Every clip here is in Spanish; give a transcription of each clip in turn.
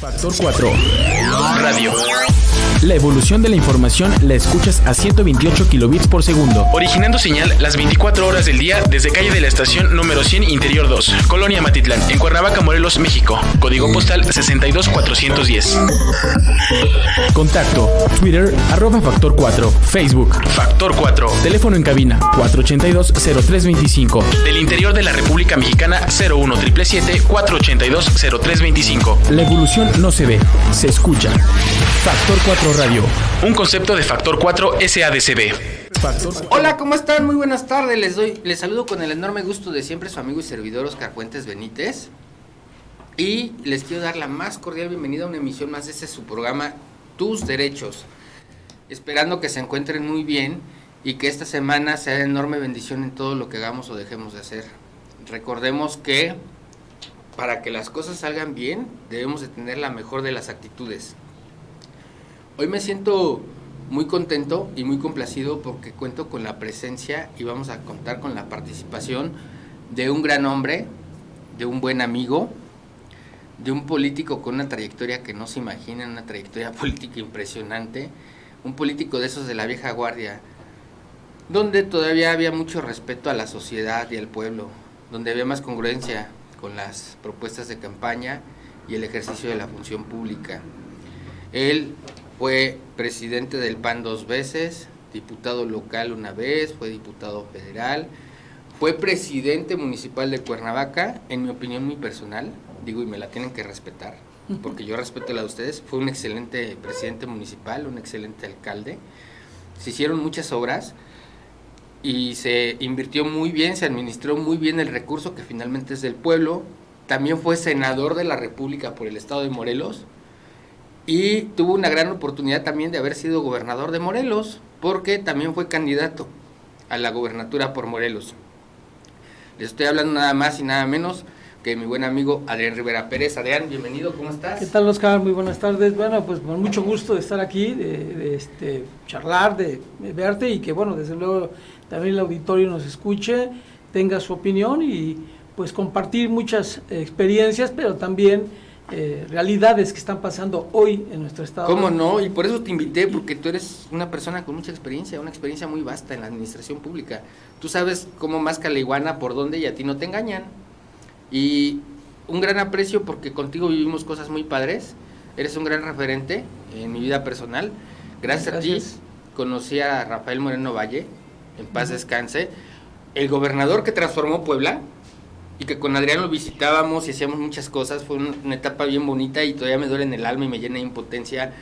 Factor 4 Radio. La evolución de la información la escuchas a 128 kilobits por segundo, originando señal las 24 horas del día desde calle de la estación número 100 Interior 2, Colonia Matitlán, en Cuernavaca, Morelos, México. Código postal 62410. Contacto: Twitter @Factor 4, Facebook Factor 4, teléfono en cabina 482-0325. Del interior de la República Mexicana 01777-482-0325. La evolución no se ve, se escucha. Factor 4 Radio, un concepto de Factor 4 SADCB. Hola, ¿cómo están? Muy buenas tardes. Les saludo con el enorme gusto de siempre su amigo y servidor Oscar Fuentes Benítez. Y les quiero dar la más cordial bienvenida a una emisión más de su programa Tus Derechos. Esperando que se encuentren muy bien y que esta semana sea de enorme bendición en todo lo que hagamos o dejemos de hacer. Recordemos que para que las cosas salgan bien, debemos de tener la mejor de las actitudes. Hoy me siento muy contento y muy complacido porque cuento con la presencia y vamos a contar con la participación de un gran hombre, de un buen amigo, de un político con una trayectoria que no se imaginan, una trayectoria política impresionante, un político de esos de la vieja guardia, donde todavía había mucho respeto a la sociedad y al pueblo, donde había más congruencia con las propuestas de campaña y el ejercicio de la función pública. Él fue presidente del PAN 2 veces, diputado local una vez, fue diputado federal, fue presidente municipal de Cuernavaca, en mi opinión muy personal, digo, y me la tienen que respetar, porque yo respeto la de ustedes. Fue un excelente presidente municipal, un excelente alcalde, se hicieron muchas obras y se invirtió muy bien, se administró muy bien el recurso que finalmente es del pueblo. También fue senador de la República por el estado de Morelos y tuvo una gran oportunidad también de haber sido gobernador de Morelos, porque también fue candidato a la gobernatura por Morelos. Les estoy hablando nada más y nada menos que mi buen amigo Adrián Rivera Pérez. Adrián, bienvenido, ¿cómo estás? ¿Qué tal, Oscar? Muy buenas tardes. Bueno, pues con mucho gusto de estar aquí, de charlar, de verte y que, bueno, desde luego también el auditorio nos escuche, tenga su opinión y pues compartir muchas experiencias, pero también realidades que están pasando hoy en nuestro estado. ¿Cómo no? Y por eso te invité, porque tú eres una persona con mucha experiencia, una experiencia muy vasta en la administración pública. Tú sabes cómo masca la iguana por dónde y a ti no te engañan. Y un gran aprecio porque contigo vivimos cosas muy padres. Eres un gran referente en mi vida personal. Gracias. A ti conocí a Rafael Moreno Valle, en paz descanse, el gobernador que transformó Puebla, y que con Adrián lo visitábamos y hacíamos muchas cosas. Fue una etapa bien bonita y todavía me duele en el alma y me llena de impotencia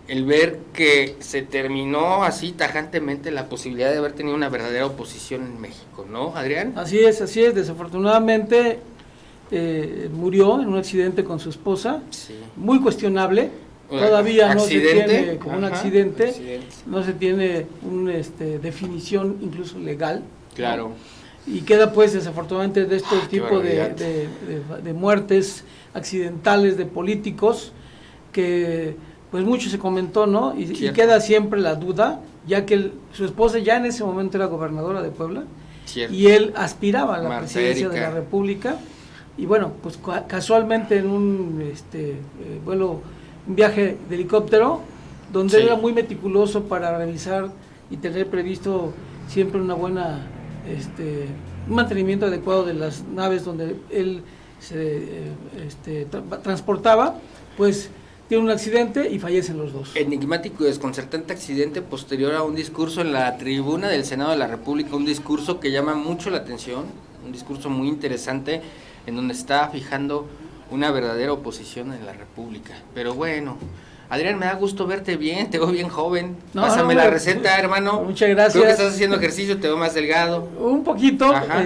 el ver que se terminó así tajantemente la posibilidad de haber tenido una verdadera oposición en México, ¿no, Adrián? Así es, desafortunadamente murió en un accidente con su esposa, sí. Muy cuestionable, todavía no se tiene como un accidente, no se tiene una definición incluso legal. Claro. ¿No? Y queda pues desafortunadamente de este tipo de muertes accidentales de políticos que pues mucho se comentó, ¿no? Y queda siempre la duda, ya que su esposa ya en ese momento era gobernadora de Puebla. Cierto. Y él aspiraba a la presidencia de la República y bueno, pues casualmente en un un viaje de helicóptero donde él era muy meticuloso para realizar y tener previsto siempre una buena un mantenimiento adecuado de las naves donde él se transportaba, pues tiene un accidente y fallecen los dos. Enigmático y desconcertante accidente posterior a un discurso en la tribuna del Senado de la República, un discurso que llama mucho la atención, un discurso muy interesante en donde está fijando una verdadera oposición en la República. Pero bueno, Adrián, me da gusto verte bien, te veo bien joven. Pásame la receta, hermano. Muchas gracias. Creo que estás haciendo ejercicio, te veo más delgado. Un poquito. Ajá,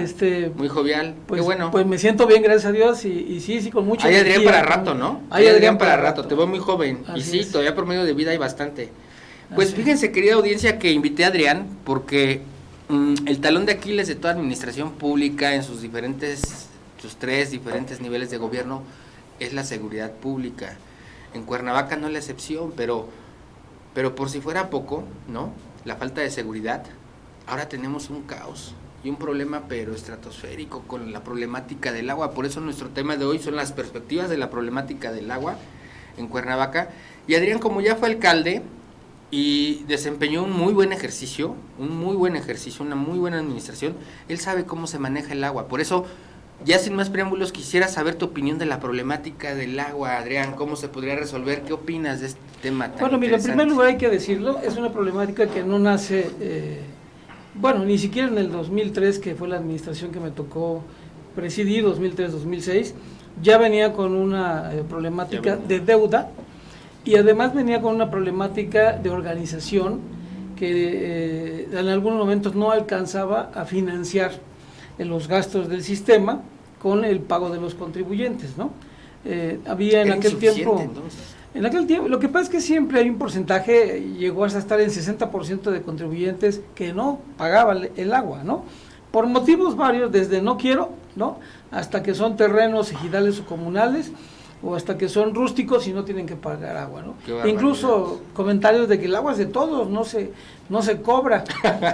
muy jovial, pues, qué bueno. Pues me siento bien, gracias a Dios, y sí, con mucha Hay Adrián para rato, ¿no? Hay Adrián para rato, te veo muy joven. Así y sí, es. Todavía por medio de vida hay bastante. Pues así fíjense, querida audiencia, que invité a Adrián porque el talón de Aquiles de toda administración pública en sus tres diferentes niveles de gobierno es la seguridad pública. En Cuernavaca no es la excepción, pero por si fuera poco, ¿no? La falta de seguridad. Ahora tenemos un caos y un problema pero estratosférico con la problemática del agua. Por eso nuestro tema de hoy son las perspectivas de la problemática del agua en Cuernavaca. Y Adrián, como ya fue alcalde y desempeñó un muy buen ejercicio, una muy buena administración, él sabe cómo se maneja el agua. Por eso, ya sin más preámbulos, quisiera saber tu opinión de la problemática del agua, Adrián, cómo se podría resolver, ¿qué opinas de este tema tan Bueno, mira, en interesante? primer lugar hay que decirlo, es una problemática que no nace, ni siquiera en el 2003, que fue la administración que me tocó presidir, 2003-2006, ya venía con una problemática de deuda, y además venía con una problemática de organización que en algunos momentos no alcanzaba a financiar los gastos del sistema con el pago de los contribuyentes, ¿no? Había en aquel tiempo... Entonces. En aquel tiempo, lo que pasa es que siempre hay un porcentaje, llegó hasta estar en 60% de contribuyentes que no pagaban el agua, ¿no? Por motivos varios, desde no quiero, ¿no? Hasta que son terrenos ejidales o comunales, o hasta que son rústicos y no tienen que pagar agua, ¿no? Incluso comentarios de que el agua es de todos, no se cobra,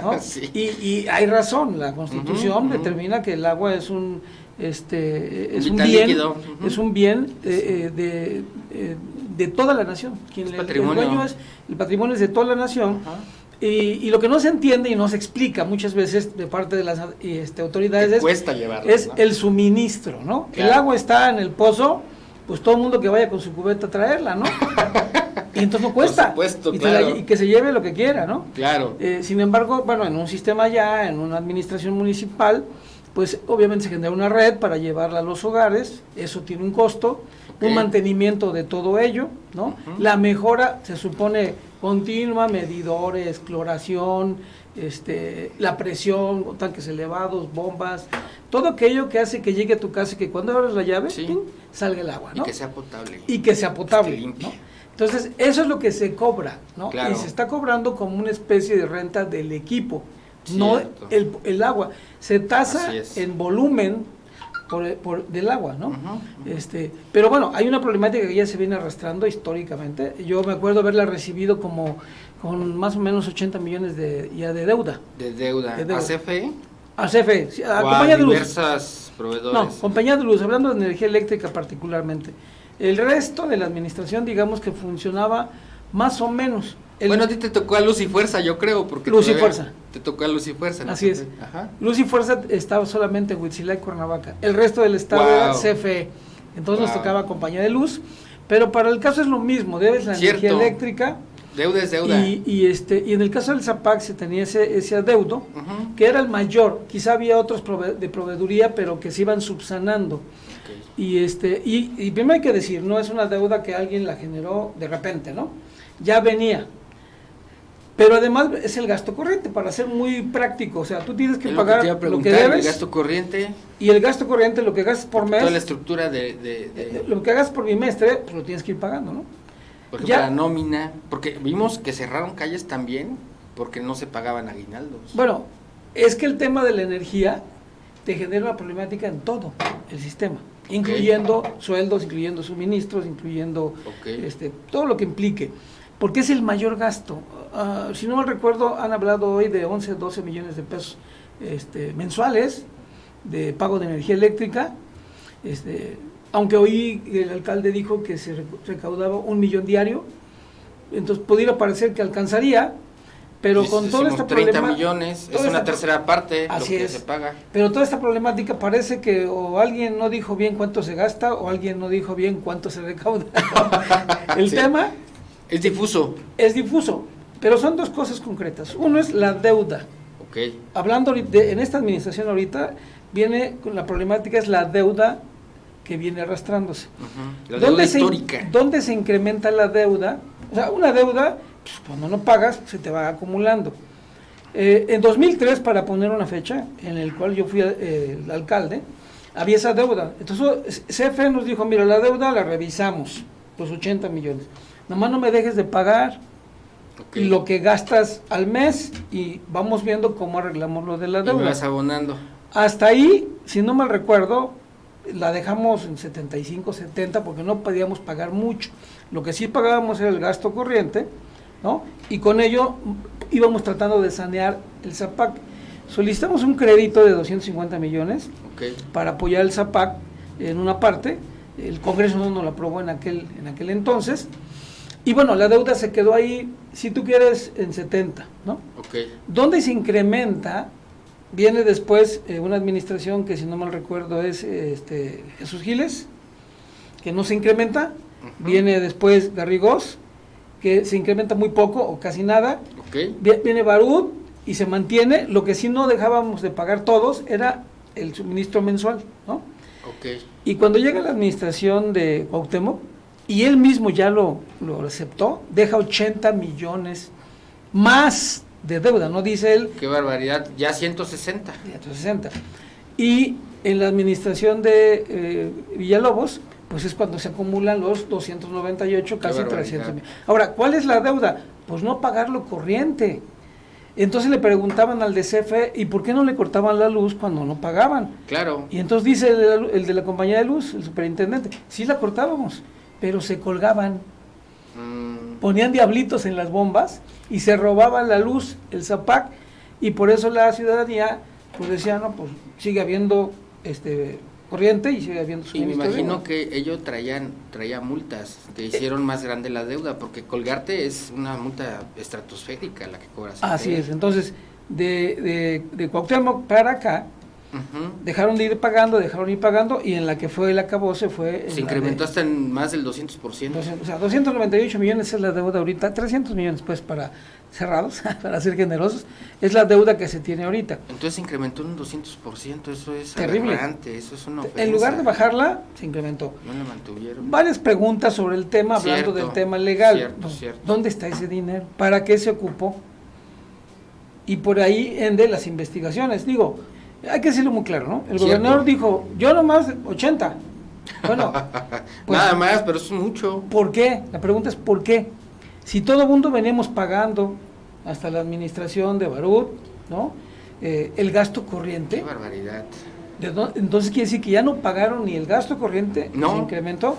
¿no? Sí. y hay razón, la Constitución determina que el agua es un bien de toda la nación. El patrimonio es de toda la nación. Y lo que no se entiende y no se explica muchas veces de parte de las autoridades es el suministro, ¿no? Claro. El agua está en el pozo, pues todo el mundo que vaya con su cubeta a traerla, ¿no? Y entonces no cuesta. Por supuesto, claro. Y que se lleve lo que quiera, ¿no? Claro. Sin embargo, en un sistema ya, en una administración municipal, pues obviamente se genera una red para llevarla a los hogares, eso tiene un costo, un mantenimiento de todo ello, ¿no? La mejora se supone continua, medidores, cloración, la presión, tanques elevados, bombas, todo aquello que hace que llegue a tu casa y que cuando abres la llave, ¡ping!, salga el agua, ¿no? Y que sea potable. ¿no? Entonces, eso es lo que se cobra, ¿no? Claro. Y se está cobrando como una especie de renta del equipo, Cierto. no el agua. Se tasa en volumen del agua, ¿no? Pero bueno, hay una problemática que ya se viene arrastrando históricamente. Yo me acuerdo haberla recibido como con más o menos 80 millones de deuda. ¿De deuda? ¿A CFE? A CFE, a Compañía de Luz. Diversas proveedores. No, Compañía de Luz, hablando de energía eléctrica particularmente. El resto de la administración, digamos que funcionaba más o menos. Bueno, a ti te tocó a Luz y Fuerza, yo creo, porque Luz y Fuerza. Te tocó a Luz y Fuerza. ¿No? Así es. Ajá. Luz y Fuerza estaba solamente en Huitzilá y Cuernavaca. El resto del estado era CFE. Entonces nos tocaba Compañía de Luz. Pero para el caso es lo mismo, debes la energía eléctrica. Deuda es deuda. Y en el caso del ZAPAC se tenía ese adeudo, que era el mayor. Quizá había otros de proveeduría, pero que se iban subsanando. Okay. Y primero hay que decir, no es una deuda que alguien la generó de repente, ¿no? Ya venía. Pero además es el gasto corriente, para ser muy práctico. O sea, tú tienes que pagar lo que debes. El gasto corriente. Y el gasto corriente, lo que gastas por mes. Toda la estructura lo que hagas por bimestre, pues lo tienes que ir pagando, ¿no? Por ejemplo, la nómina, porque vimos que cerraron calles también porque no se pagaban aguinaldos. Bueno, es que el tema de la energía te genera una problemática en todo el sistema, incluyendo sueldos, incluyendo suministros, incluyendo todo lo que implique, porque es el mayor gasto. Si no mal recuerdo, han hablado hoy de 11, 12 millones de pesos mensuales de pago de energía eléctrica, aunque hoy el alcalde dijo que se recaudaba 1 millón diario, entonces pudiera parecer que alcanzaría, pero con toda esta 30 millones, es una tercera parte lo que se paga. Pero toda esta problemática parece que o alguien no dijo bien cuánto se gasta o alguien no dijo bien cuánto se recauda. El tema es difuso. Es difuso, pero son dos cosas concretas. Uno es la deuda. Hablando en esta administración ahorita, viene con la problemática, es la deuda que viene arrastrándose. La deuda histórica. ¿Dónde se incrementa la deuda? O sea, una deuda, pues, cuando no pagas, se te va acumulando. En 2003, para poner una fecha, en el cual yo fui el alcalde, había esa deuda. Entonces, CFE nos dijo, mira, la deuda la revisamos, los 80 millones. Nomás no me dejes de pagar lo que gastas al mes y vamos viendo cómo arreglamos lo de la deuda. Y me vas abonando. Hasta ahí, si no mal recuerdo, la dejamos en 75, 70 porque no podíamos pagar mucho. Lo que sí pagábamos era el gasto corriente, ¿no? Y con ello íbamos tratando de sanear el ZAPAC. Solicitamos un crédito de 250 millones para apoyar el ZAPAC en una parte, el Congreso no lo aprobó en aquel entonces, y bueno, la deuda se quedó ahí, si tú quieres, en 70, ¿no? Okay. Donde se incrementa, viene después una administración que, si no mal recuerdo, es Jesús Giles, que no se incrementa, viene después Garrigós, que se incrementa muy poco o casi nada, viene Barut y se mantiene. Lo que sí no dejábamos de pagar todos era el suministro mensual, ¿no? Y cuando llega la administración de Cuauhtémoc, y él mismo ya lo aceptó, deja 80 millones más de deuda, ¿no? Dice él. ¡Qué barbaridad! Ya 160. 160. Y en la administración de Villalobos, pues es cuando se acumulan los 298, casi 300 mil. Ahora, ¿cuál es la deuda? Pues no pagar lo corriente. Entonces le preguntaban al de CFE, ¿y por qué no le cortaban la luz cuando no pagaban? Claro. Y entonces dice el de la compañía de luz, el superintendente, sí la cortábamos, pero se colgaban. Ponían diablitos en las bombas y se robaban la luz, el ZAPAC, y por eso la ciudadanía pues decía, no, pues sigue habiendo corriente y sigue habiendo suministro. Y me imagino que ellos traía multas que hicieron más grande la deuda, porque colgarte es una multa estratosférica la que cobras. Así es, entonces de Cuauhtémoc para acá, dejaron de ir pagando, y en la que fue el acabose fue... Se incrementó hasta en más del 200%. O sea, 298 millones es la deuda ahorita, 300 millones pues para cerrados, para ser generosos, es la deuda que se tiene ahorita. Entonces se incrementó en un 200%, eso es terrible. Aberrante, eso es una ofensa. En lugar de bajarla, se incrementó. No la mantuvieron. Varias preguntas sobre el tema, hablando del tema legal. Cierto. ¿Dónde está ese dinero? ¿Para qué se ocupó? Y por ahí ende las investigaciones. Digo, hay que decirlo muy claro, ¿no? El gobernador dijo, yo nomás 80. Bueno, pues, nada más, pero eso es mucho. ¿Por qué? La pregunta es ¿por qué? Si todo el mundo venimos pagando, hasta la administración de Barut, ¿no? El gasto corriente. ¡Qué barbaridad! Entonces quiere decir que ya no pagaron ni el gasto corriente, no. Se incrementó,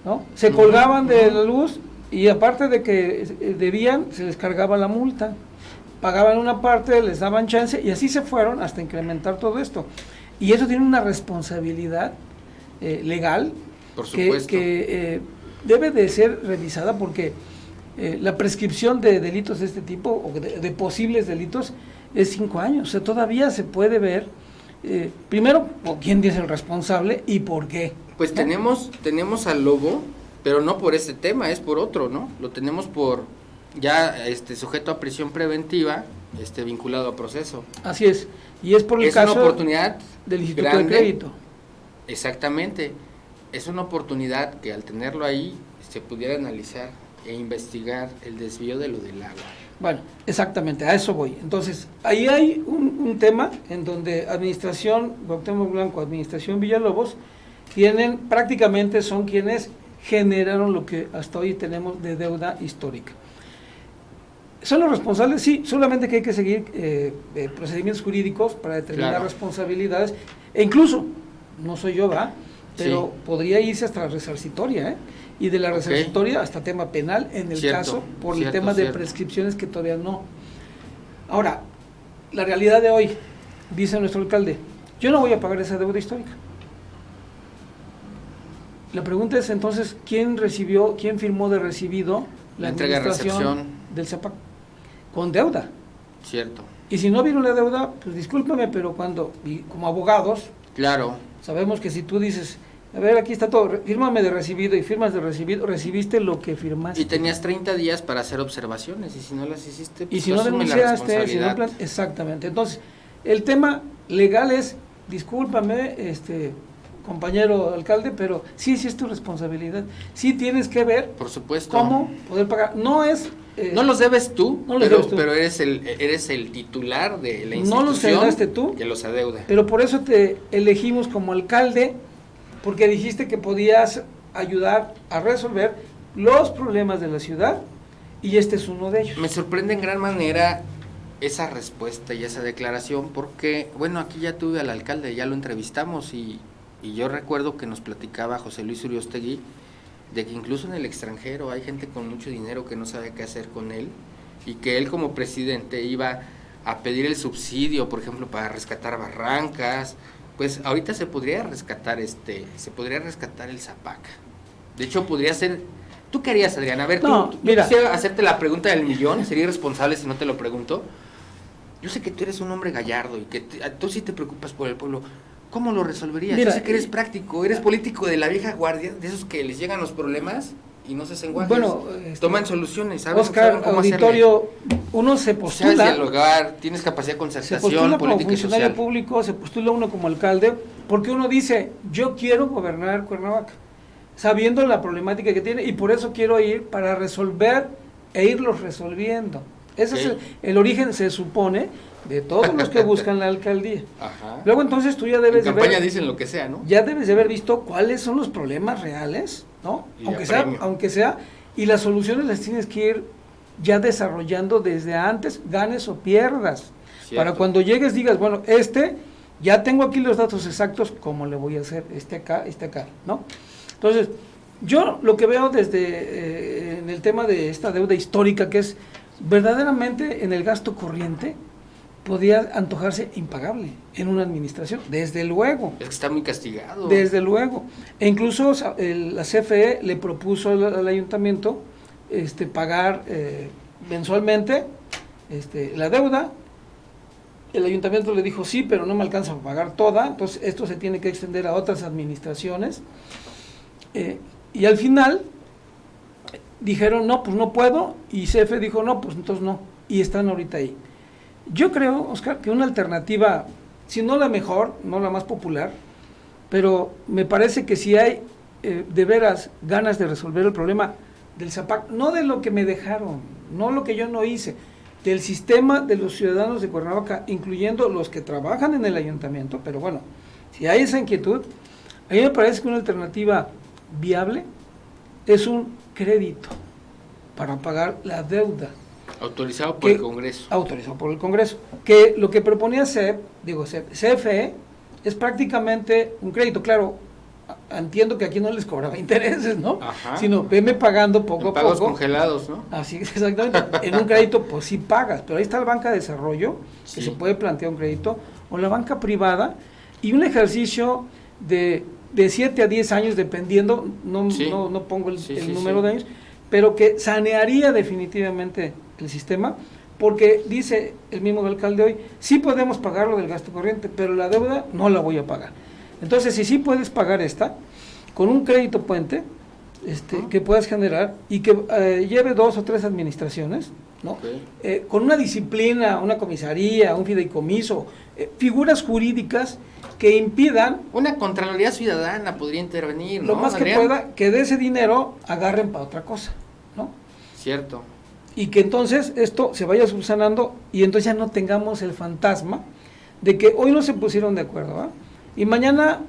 ¿no? Se colgaban de la luz, y aparte de que debían, se les cargaba la multa. Pagaban una parte, les daban chance, y así se fueron hasta incrementar todo esto. Y eso tiene una responsabilidad legal. Por supuesto. que debe de ser revisada, porque la prescripción de delitos de este tipo, o de posibles delitos, es 5 años. O sea, todavía se puede ver, primero, quién es el responsable y por qué. Pues ¿no? tenemos al lobo, pero no por este tema, es por otro, ¿no? Lo tenemos por ya sujeto a prisión preventiva, vinculado a proceso. Así es, y es por el caso una oportunidad del Instituto grande, de Crédito. Exactamente, es una oportunidad que al tenerlo ahí se pudiera analizar e investigar el desvío de lo del agua. Bueno, exactamente, a eso voy. Entonces, ahí hay un tema en donde administración Cuauhtémoc Blanco, administración Villalobos, prácticamente son quienes generaron lo que hasta hoy tenemos de deuda histórica. ¿Son los responsables? Sí, solamente que hay que seguir procedimientos jurídicos para determinar responsabilidades, e incluso, no soy yo, ¿va? Pero podría irse hasta la resarcitoria, y de la resarcitoria hasta tema penal en el caso, por el tema de prescripciones que todavía no. Ahora, la realidad de hoy, dice nuestro alcalde, yo no voy a pagar esa deuda histórica. La pregunta es entonces, ¿quién firmó de recibido la administración del ZAPAC? Con deuda. Cierto. Y si no vieron la deuda, pues discúlpame, pero como abogados, claro, sabemos que si tú dices, a ver, aquí está todo, fírmame de recibido y firmas de recibido, recibiste lo que firmaste. Y tenías 30 días para hacer observaciones, y si no las hiciste, pues y si no denunciaste, exactamente. Entonces, el tema legal es, discúlpame, compañero alcalde, pero sí es tu responsabilidad. Sí tienes que ver, por supuesto, cómo poder pagar. No es... no los debes tú, pero eres el titular de la institución. No los generaste tú, que los adeuda. Pero por eso te elegimos como alcalde, porque dijiste que podías ayudar a resolver los problemas de la ciudad, y este es uno de ellos. Me sorprende en gran manera esa respuesta y esa declaración, porque, bueno, aquí ya tuve al alcalde, ya lo entrevistamos, y yo recuerdo que nos platicaba José Luis Uriostegui de que incluso en el extranjero hay gente con mucho dinero que no sabe qué hacer con él, y que él como presidente iba a pedir el subsidio, por ejemplo, para rescatar barrancas Pues ahorita se podría rescatar el Zapac. De hecho, podría ser... ¿Tú qué harías, Adrián? A ver, mira, quisiera hacerte la pregunta del millón, sería irresponsable si no te lo pregunto. Yo sé que tú eres un hombre gallardo y que tú sí te preocupas por el pueblo. ¿Cómo lo resolverías? Mira, yo sé que eres práctico, eres político de la vieja guardia, de esos que les llegan los problemas y no se hacen guardias. Bueno, toman soluciones, ¿sabes? Oscar, cómo auditorio, uno se postula... Sabes dialogar, tienes capacidad de concertación, política y social. Funcionario público, se postula uno como alcalde, porque uno dice, yo quiero gobernar Cuernavaca, sabiendo la problemática que tiene, y por eso quiero ir para resolver e irlos resolviendo. Ese es el origen, se supone, de todos los que buscan la alcaldía. Ajá. Luego entonces tú ya debes en campaña dicen lo que sea, ¿no? Ya debes de haber visto cuáles son los problemas reales, ¿no? Aunque sea, y las soluciones las tienes que ir ya desarrollando desde antes, ganes o pierdas. Cierto. Para cuando llegues digas, bueno, ya tengo aquí los datos exactos, ¿cómo le voy a hacer? Acá, ¿no? Entonces, yo lo que veo desde en el tema de esta deuda histórica, que es verdaderamente en el gasto corriente, podía antojarse impagable en una administración, desde luego. Es que está muy castigado. Desde luego. E incluso la CFE le propuso al ayuntamiento pagar mensualmente la deuda. El ayuntamiento le dijo sí, pero no me alcanza a pagar toda, entonces esto se tiene que extender a otras administraciones. Y al final dijeron, no, pues no puedo, y CFE dijo, no, pues entonces no, y están ahorita ahí. Yo creo, Oscar, que una alternativa, si no la mejor, no la más popular, pero me parece que si hay de veras ganas de resolver el problema del Zapac, no de lo que me dejaron, no lo que yo no hice, del sistema de los ciudadanos de Cuernavaca, incluyendo los que trabajan en el ayuntamiento, pero bueno, si hay esa inquietud, a mí me parece que una alternativa viable es un crédito para pagar la deuda. Autorizado por el Congreso. Autorizado por el Congreso. Que lo que proponía CFE es prácticamente un crédito. Claro, entiendo que aquí no les cobraba intereses, ¿no? Ajá. Sino veme pagando poco a poco. Pagos congelados, ¿no? Así, exactamente. En un crédito, pues sí pagas, pero ahí está la banca de desarrollo, que se puede plantear un crédito, o la banca privada, y un ejercicio de 7 a 10 años, dependiendo, no pongo el número de años, pero que sanearía definitivamente el sistema, porque dice el mismo alcalde hoy, sí podemos pagar lo del gasto corriente, pero la deuda no la voy a pagar. Entonces, si sí puedes pagar con un crédito puente, que puedas generar y que lleve 2 o 3 administraciones, ¿no? Con una disciplina, una comisaría, un fideicomiso, figuras jurídicas que impidan... Una Contraloría Ciudadana podría intervenir, lo ¿no, más Adrián? que pueda, que de ese dinero agarren para otra cosa, ¿no? Cierto. Y que entonces esto se vaya subsanando y entonces ya no tengamos el fantasma de que hoy no se pusieron de acuerdo, ¿va? Y mañana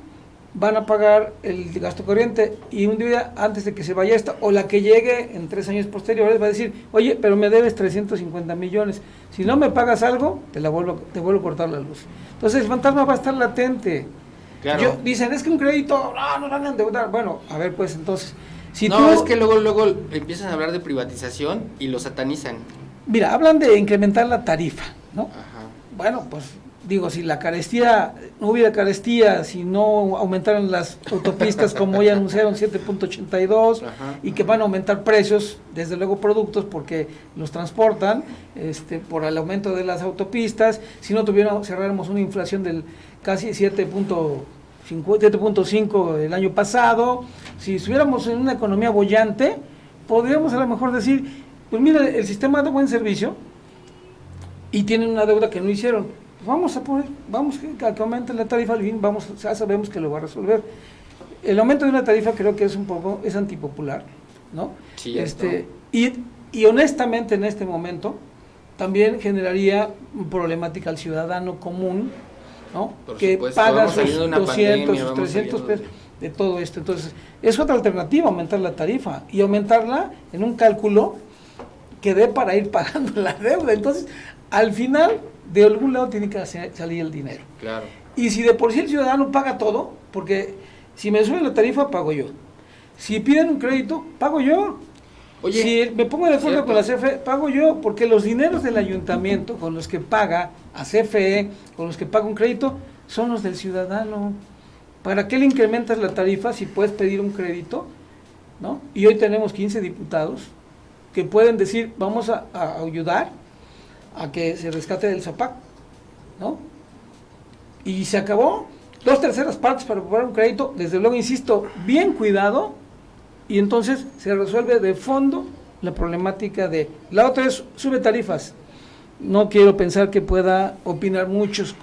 van a pagar el gasto corriente y un día antes de que se vaya o la que llegue en 3 años posteriores va a decir, oye, pero me debes 350 millones, si no me pagas algo, te vuelvo a cortar la luz. Entonces el fantasma va a estar latente. Claro. Dicen, es que un crédito, no van a endeudar. Bueno, a ver, pues entonces, es que luego empiezan a hablar de privatización y lo satanizan. Mira, hablan de incrementar la tarifa, ¿no? Ajá. Bueno, pues si la carestía, no hubiera carestía, si no aumentaran las autopistas como hoy anunciaron 7.82 y que van a aumentar precios, desde luego productos porque los transportan por el aumento de las autopistas, si no cerráramos una inflación del casi 7.5 el año pasado, si estuviéramos en una economía boyante, podríamos a lo mejor decir, pues mira, el sistema da buen servicio y tienen una deuda que no hicieron. Vamos a que aumente la tarifa, al fin ya sabemos que lo va a resolver. El aumento de una tarifa creo que es antipopular, ¿no? Sí, y honestamente en este momento también generaría problemática al ciudadano común, ¿no? Que paga sus 200, sus 300 pesos de todo esto. Entonces, es otra alternativa aumentar la tarifa y aumentarla en un cálculo que dé para ir pagando la deuda. Entonces, al final, de algún lado tiene que salir el dinero. Claro. Y si de por sí el ciudadano paga todo, porque si me suben la tarifa, pago yo. Si piden un crédito, pago yo. Oye, si me pongo de acuerdo con la CFE, pago yo, porque los dineros del ayuntamiento con los que paga a CFE, con los que paga un crédito, son los del ciudadano. ¿Para qué le incrementas la tarifa si puedes pedir un crédito? ¿No? Y hoy tenemos 15 diputados que pueden decir, vamos a ayudar a que se rescate del ZAPAC, ¿no? Y se acabó. 2/3 partes para cobrar un crédito, desde luego, insisto, bien cuidado, y entonces se resuelve de fondo la problemática de... La otra es, sube tarifas. No quiero pensar que pueda opinar muchos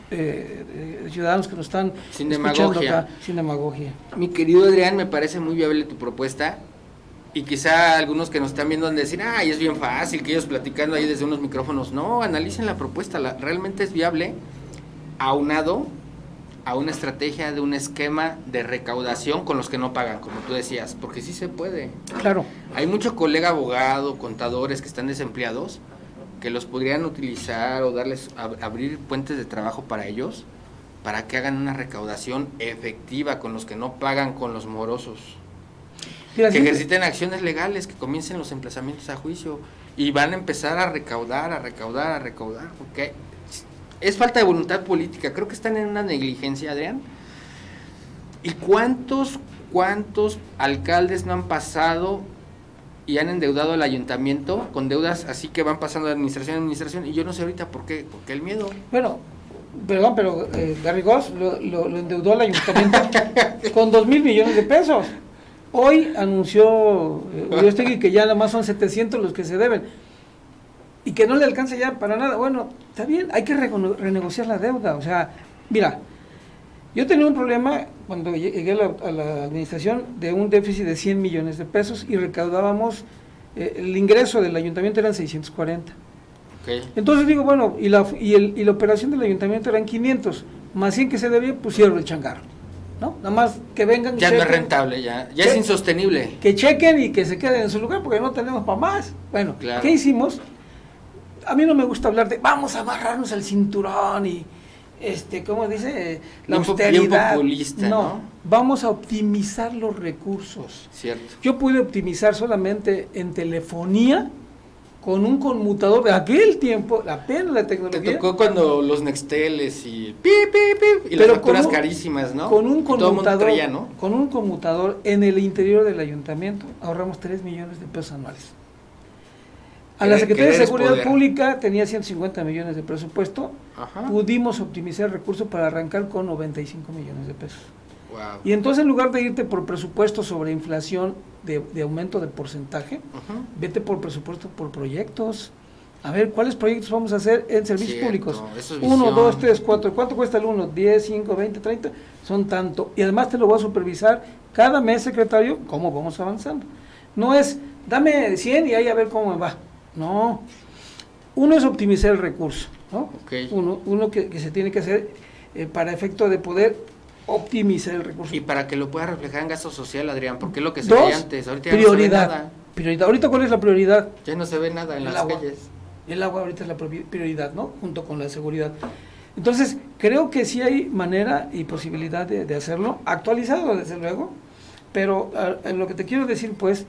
ciudadanos que nos están escuchando acá, sin demagogia. Mi querido Adrián, me parece muy viable tu propuesta, y quizá algunos que nos están viendo han de decir, ay, es bien fácil, que ellos platicando ahí desde unos micrófonos. No, analicen la propuesta, realmente es viable, aunado a una estrategia de un esquema de recaudación con los que no pagan, como tú decías, porque sí se puede. Claro. Hay mucho colega abogado, contadores que están desempleados, que los podrían utilizar o darles, abrir puentes de trabajo para ellos, para que hagan una recaudación efectiva con los que no pagan, con los morosos. Que ejerciten acciones legales, que comiencen los emplazamientos a juicio, y van a empezar a recaudar, porque es falta de voluntad política. Creo que están en una negligencia, Adrián. ¿Y cuántos alcaldes no han pasado y han endeudado al ayuntamiento con deudas así que van pasando de administración a administración? Y yo no sé ahorita por qué, porque el miedo. Bueno, perdón, pero Garrigós lo endeudó al ayuntamiento con 2,000 millones de pesos. Hoy anunció Uriostegui que ya nada más son 700 los que se deben, y que no le alcanza ya para nada. Bueno, está bien, hay que renegociar la deuda. O sea, mira, yo tenía un problema cuando llegué a la administración de un déficit de 100 millones de pesos y recaudábamos, el ingreso del ayuntamiento eran 640. Okay. Entonces digo, bueno, y la operación del ayuntamiento eran 500, más 100 que se debía, pusieron el changarro, ¿no? Nada más que vengan. Ya chequen, no es rentable, ya es insostenible. Que chequen y que se queden en su lugar porque no tenemos para más. Bueno, claro. ¿Qué hicimos? A mí no me gusta hablar de vamos a amarrarnos al cinturón y ¿cómo dice? La austeridad. Bien populista, ¿no? Vamos a optimizar los recursos. Cierto. Yo pude optimizar solamente en telefonía con un conmutador de aquel tiempo, apenas la tecnología. Te tocó cuando los Nexteles y las facturas carísimas, ¿no? Con un conmutador, todo el mundo traía, ¿no? Con un conmutador en el interior del ayuntamiento ahorramos 3 millones de pesos anuales. A la Secretaría de Seguridad Pública tenía 150 millones de presupuesto. Ajá. Pudimos optimizar recursos para arrancar con 95 millones de pesos. Wow. Y entonces, en lugar de irte por presupuesto sobre inflación de aumento de porcentaje, vete por presupuesto por proyectos. A ver, ¿cuáles proyectos vamos a hacer en servicios públicos? 1, 2, 3, 4. ¿Cuánto cuesta el 1? 10, 5, 20, 30. Son tanto. Y además te lo voy a supervisar cada mes, secretario, cómo vamos avanzando. No es, dame 100 y ahí a ver cómo me va. No, uno es optimizar el recurso, ¿no? Okay. Uno que se tiene que hacer para efecto de poder optimizar el recurso. Y para que lo pueda reflejar en gasto social, Adrián, porque es lo que se veía antes. Ahorita prioridad, ya no se ve nada. Prioridad. Ahorita, ¿cuál es la prioridad? Ya no se ve nada en las calles. El agua ahorita es la prioridad, ¿no? Junto con la seguridad. Entonces, creo que sí hay manera y posibilidad de hacerlo, actualizado desde luego, pero lo que te quiero decir, pues,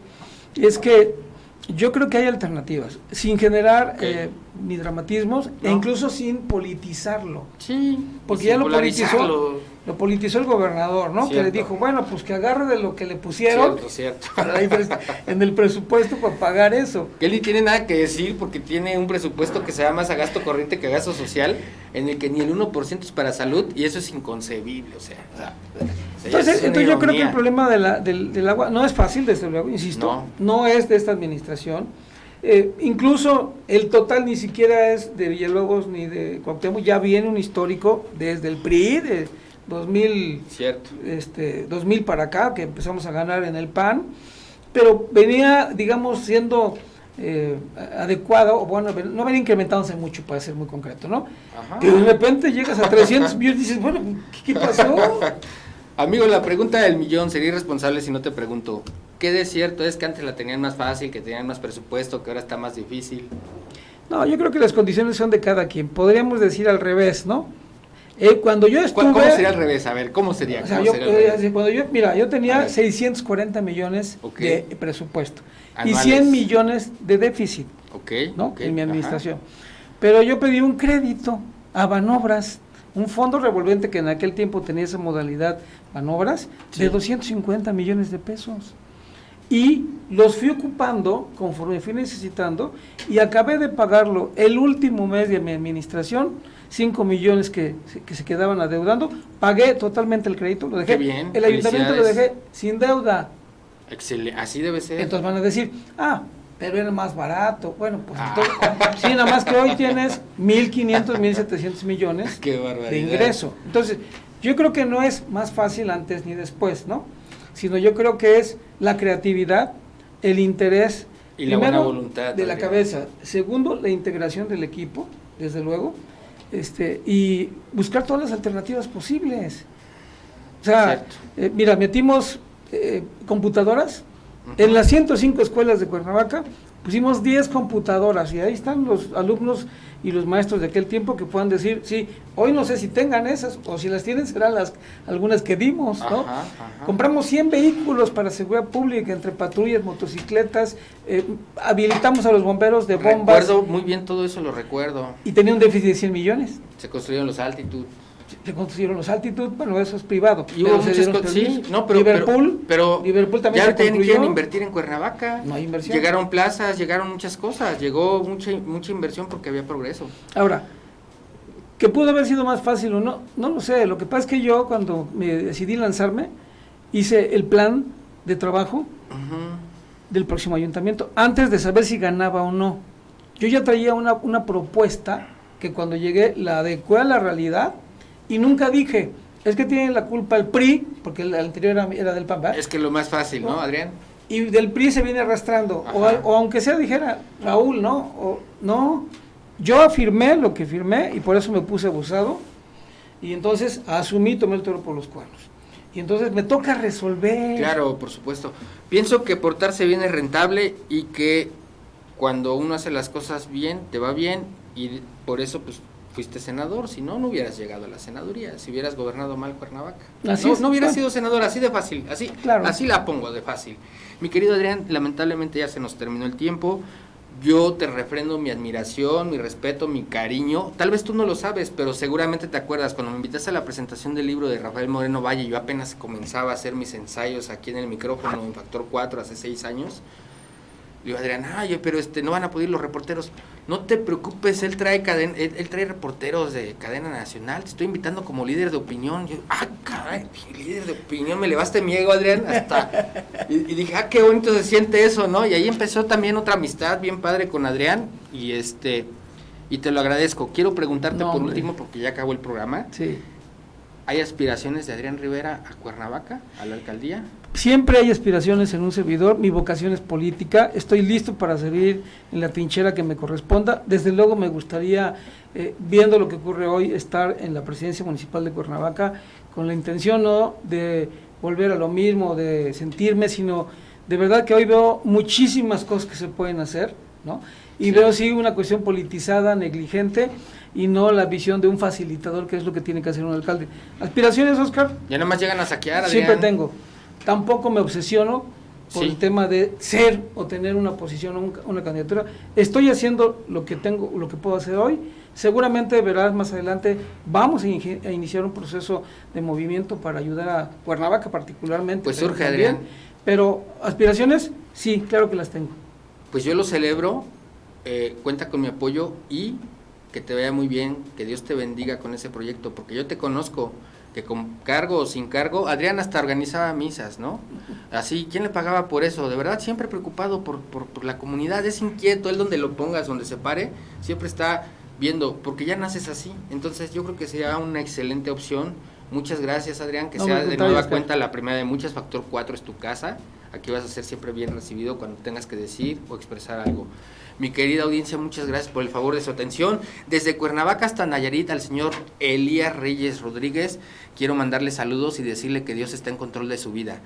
es que yo creo que hay alternativas, sin generar ni dramatismos, e incluso sin politizarlo. Sí, porque ya lo politizó el gobernador, ¿no? Cierto. Que le dijo, bueno, pues que agarre de lo que le pusieron cierto. En el presupuesto para pagar eso. Que él ni tiene nada que decir porque tiene un presupuesto que se va más a gasto corriente que a gasto social, en el que ni el 1% es para salud, y eso es inconcebible, o sea entonces yo creo que el problema del agua no es fácil, desde luego, insisto, no es de esta administración. Incluso el total ni siquiera es de Villalobos ni de Cuauhtémoc, ya viene un histórico desde el PRI de 2000, cierto. 2000 para acá, que empezamos a ganar en el PAN, pero venía, digamos, siendo adecuado, o bueno, no venía incrementándose mucho, para ser muy concreto, ¿no? Ajá. Que de repente llegas a 300 millones y dices, bueno, ¿qué pasó? Amigo, la pregunta del millón, sería irresponsable si no te pregunto, ¿qué de cierto es que antes la tenían más fácil, que tenían más presupuesto, que ahora está más difícil? No, yo creo que las condiciones son de cada quien, podríamos decir al revés, ¿no? Cuando yo estuve... ¿Cómo sería al revés? A ver, ¿cómo sería? O sea, yo tenía 640 millones de presupuesto anuales, y 100 millones de déficit, ¿no? En mi administración. Pero yo pedí un crédito a Banobras, un fondo revolvente que en aquel tiempo tenía esa modalidad manobras, sí, de 250 millones de pesos. Y los fui ocupando conforme fui necesitando y acabé de pagarlo el último mes de mi administración, 5 millones que se quedaban adeudando, pagué totalmente el crédito, lo dejé. Qué bien, el ayuntamiento lo dejé sin deuda. Excelente, así debe ser. Entonces van a decir, pero era más barato. Bueno, pues entonces, sí, nada más que hoy tienes 1.500, 1.700 millones de ingreso. Entonces, yo creo que no es más fácil antes ni después, ¿no? Sino yo creo que es la creatividad, el interés, y la buena voluntad de la cabeza. Segundo, la integración del equipo, desde luego, y buscar todas las alternativas posibles. O sea, mira, metimos computadoras. En las 105 escuelas de Cuernavaca pusimos 10 computadoras y ahí están los alumnos y los maestros de aquel tiempo que puedan decir, sí, hoy no sé si tengan esas o si las tienen serán algunas que dimos, ¿no? Ajá. Compramos 100 vehículos para seguridad pública entre patrullas, motocicletas, habilitamos a los bomberos de bombas. Recuerdo muy bien todo eso, lo recuerdo. Y tenía un déficit de 100 millones. Se construyeron los Altitude. Se construyeron los Altitude, bueno, eso es privado. Y hubo muchas cosas, sí, no, pero Liverpool también ya quieren invertir en Cuernavaca. No hay inversión. Llegaron plazas, llegaron muchas cosas, llegó mucha inversión porque había progreso. Ahora, ¿que pudo haber sido más fácil o no? No lo sé, lo que pasa es que yo cuando me decidí lanzarme, hice el plan de trabajo del próximo ayuntamiento, antes de saber si ganaba o no. Yo ya traía una propuesta que cuando llegué la adecué a la realidad. Y nunca dije, es que tiene la culpa el PRI, porque el anterior era del PAN, ¿verdad? Es que lo más fácil, ¿no, Adrián? Y del PRI se viene arrastrando, o aunque sea dijera Raúl, ¿no? No, yo afirmé lo que firmé y por eso me puse abusado, y entonces tomé el toro por los cuernos. Y entonces me toca resolver. Claro, por supuesto. Pienso que portarse bien es rentable y que cuando uno hace las cosas bien, te va bien, y por eso, pues, fuiste senador, si no, no hubieras llegado a la senaduría, si hubieras gobernado mal Cuernavaca. No hubieras sido senador, así de fácil, así la pongo de fácil. Mi querido Adrián, lamentablemente ya se nos terminó el tiempo. Yo te refrendo mi admiración, mi respeto, mi cariño. Tal vez tú no lo sabes, pero seguramente te acuerdas, cuando me invitaste a la presentación del libro de Rafael Moreno Valle, yo apenas comenzaba a hacer mis ensayos aquí en el micrófono en Factor 4 hace 6 años. Le digo, Adrián, pero no van a poder ir los reporteros. No te preocupes, él trae reporteros de cadena nacional, te estoy invitando como líder de opinión. Yo, caray, líder de opinión, me elevaste mi ego, Adrián, y dije, qué bonito se siente eso, ¿no? Y ahí empezó también otra amistad bien padre con Adrián, y te lo agradezco. Quiero preguntarte por último, porque ya acabó el programa. Sí. ¿Hay aspiraciones de Adrián Rivera a Cuernavaca, a la alcaldía? Siempre hay aspiraciones en un servidor, mi vocación es política, estoy listo para servir en la trinchera que me corresponda. Desde luego me gustaría, viendo lo que ocurre hoy, estar en la presidencia municipal de Cuernavaca, con la intención no de volver a lo mismo, de sentirme, sino de verdad que hoy veo muchísimas cosas que se pueden hacer, ¿no? Y veo sí una cuestión politizada, negligente, y no la visión de un facilitador, que es lo que tiene que hacer un alcalde. ¿Aspiraciones, Oscar? Ya nada más llegan a saquear, Adrián. Siempre tengo. Tampoco me obsesiono por el tema de ser o tener una posición, una candidatura. Estoy haciendo lo que tengo, lo que puedo hacer hoy. Seguramente verás más adelante, vamos a iniciar un proceso de movimiento para ayudar a Cuernavaca particularmente. Pues surge, Adrián. Pero aspiraciones, sí, claro que las tengo. Pues yo lo celebro, cuenta con mi apoyo y que te vaya muy bien, que Dios te bendiga con ese proyecto, porque yo te conozco, que con cargo o sin cargo, Adrián hasta organizaba misas, ¿no? Así, ¿quién le pagaba por eso? De verdad, siempre preocupado por la comunidad, es inquieto, él donde lo pongas, donde se pare, siempre está viendo, porque ya naces así, entonces yo creo que sería una excelente opción. Muchas gracias, Adrián, que sea de nueva cuenta la primera de muchas. Factor 4 es tu casa, aquí vas a ser siempre bien recibido cuando tengas que decir o expresar algo. Mi querida audiencia, muchas gracias por el favor de su atención. Desde Cuernavaca hasta Nayarit, al señor Elías Reyes Rodríguez, quiero mandarle saludos y decirle que Dios está en control de su vida.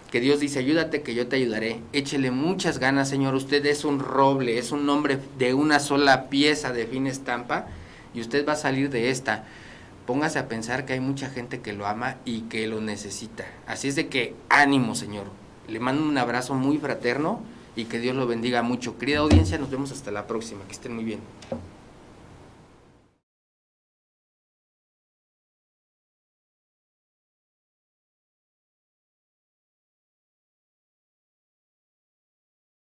Que Dios dice, ayúdate que yo te ayudaré. Échele muchas ganas, señor. Usted es un roble, es un hombre de una sola pieza de fina estampa y usted va a salir de esta. Póngase a pensar que hay mucha gente que lo ama y que lo necesita. Así es de que ánimo, señor. Le mando un abrazo muy fraterno y que Dios lo bendiga mucho. Querida audiencia, nos vemos hasta la próxima. Que estén muy bien.